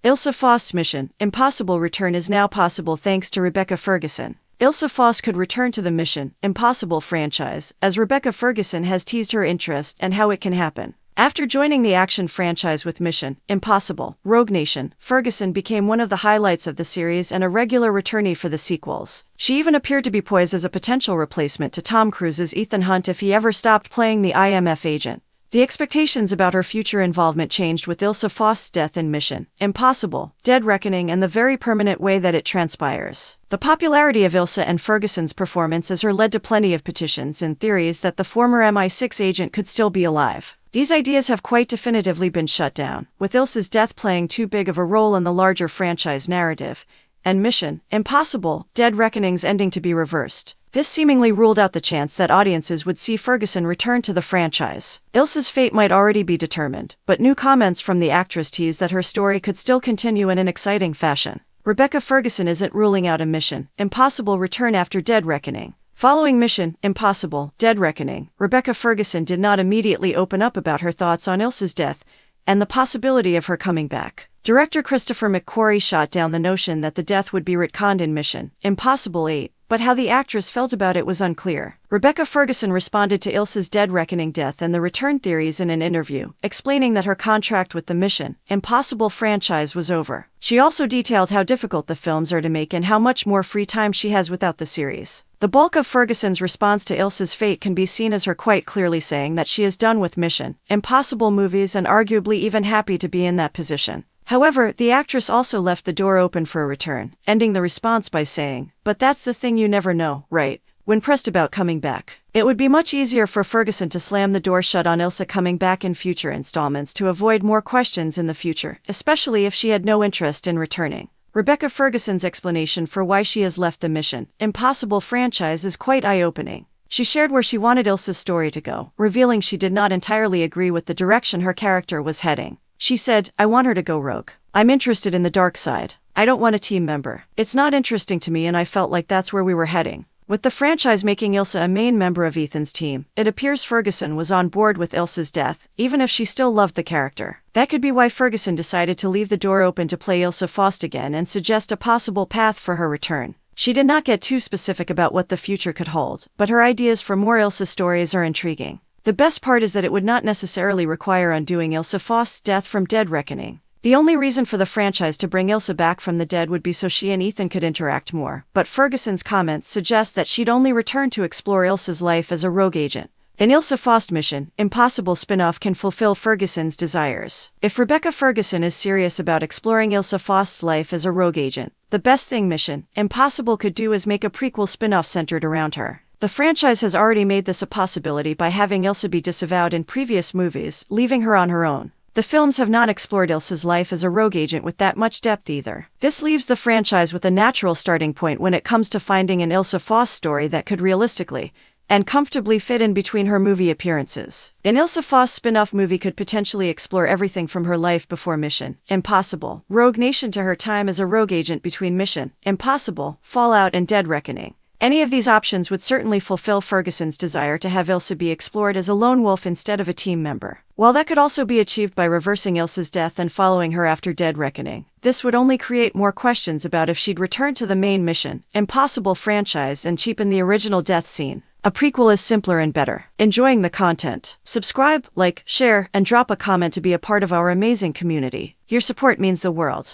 Ilsa Faust's Mission Impossible return is now possible thanks to Rebecca Ferguson. Ilsa Faust could return to the Mission Impossible franchise, as Rebecca Ferguson has teased her interest and how it can happen. After joining the action franchise with Mission Impossible Rogue Nation, Ferguson became one of the highlights of the series and a regular returnee for the sequels. She even appeared to be poised as a potential replacement to Tom Cruise's Ethan Hunt if he ever stopped playing the IMF agent. The expectations about her future involvement changed with Ilsa Faust's death in Mission Impossible Dead Reckoning and the very permanent way that it transpires. The popularity of Ilsa and Ferguson's performance as her led to plenty of petitions and theories that the former MI6 agent could still be alive. These ideas have quite definitively been shut down, with Ilsa's death playing too big of a role in the larger franchise narrative, and Mission Impossible Dead Reckoning's ending to be reversed. This seemingly ruled out the chance that audiences would see Ferguson return to the franchise. Ilsa's fate might already be determined, but new comments from the actress tease that her story could still continue in an exciting fashion. Rebecca Ferguson isn't ruling out a Mission Impossible return after Dead Reckoning. Following Mission Impossible Dead Reckoning, Rebecca Ferguson did not immediately open up about her thoughts on Ilsa's death and the possibility of her coming back. Director Christopher McQuarrie shot down the notion that the death would be retconned in Mission Impossible 8, but how the actress felt about it was unclear. Rebecca Ferguson responded to Ilsa's Dead Reckoning death and the return theories in an interview, explaining that her contract with the Mission Impossible franchise was over. She also detailed how difficult the films are to make and how much more free time she has without the series. The bulk of Ferguson's response to Ilsa's fate can be seen as her quite clearly saying that she is done with Mission Impossible movies and arguably even happy to be in that position. However, the actress also left the door open for a return, ending the response by saying, "But that's the thing, you never know, right?" when pressed about coming back. It would be much easier for Ferguson to slam the door shut on Ilsa coming back in future installments to avoid more questions in the future, especially if she had no interest in returning. Rebecca Ferguson's explanation for why she has left the Mission Impossible franchise is quite eye-opening. She shared where she wanted Ilsa's story to go, revealing she did not entirely agree with the direction her character was heading. She said, "I want her to go rogue. I'm interested in the dark side. I don't want a team member. It's not interesting to me, and I felt like that's where we were heading." With the franchise making Ilsa a main member of Ethan's team, it appears Ferguson was on board with Ilsa's death, even if she still loved the character. That could be why Ferguson decided to leave the door open to play Ilsa Faust again and suggest a possible path for her return. She did not get too specific about what the future could hold, but her ideas for more Ilsa stories are intriguing. The best part is that it would not necessarily require undoing Ilsa Faust's death from Dead Reckoning. The only reason for the franchise to bring Ilsa back from the dead would be so she and Ethan could interact more, but Ferguson's comments suggest that she'd only return to explore Ilsa's life as a rogue agent. An Ilsa Faust Mission Impossible spin-off can fulfill Ferguson's desires. If Rebecca Ferguson is serious about exploring Ilsa Faust's life as a rogue agent, the best thing Mission Impossible could do is make a prequel spin-off centered around her. The franchise has already made this a possibility by having Ilsa be disavowed in previous movies, leaving her on her own. The films have not explored Ilsa's life as a rogue agent with that much depth either. This leaves the franchise with a natural starting point when it comes to finding an Ilsa Faust story that could realistically and comfortably fit in between her movie appearances. An Ilsa Faust spin-off movie could potentially explore everything from her life before Mission Impossible Rogue Nation to her time as a rogue agent between Mission Impossible Fallout and Dead Reckoning. Any of these options would certainly fulfill Ferguson's desire to have Ilsa be explored as a lone wolf instead of a team member. While that could also be achieved by reversing Ilsa's death and following her after Dead Reckoning, this would only create more questions about if she'd return to the main Mission Impossible franchise and cheapen the original death scene. A prequel is simpler and better. Enjoying the content? Subscribe, like, share, and drop a comment to be a part of our amazing community. Your support means the world.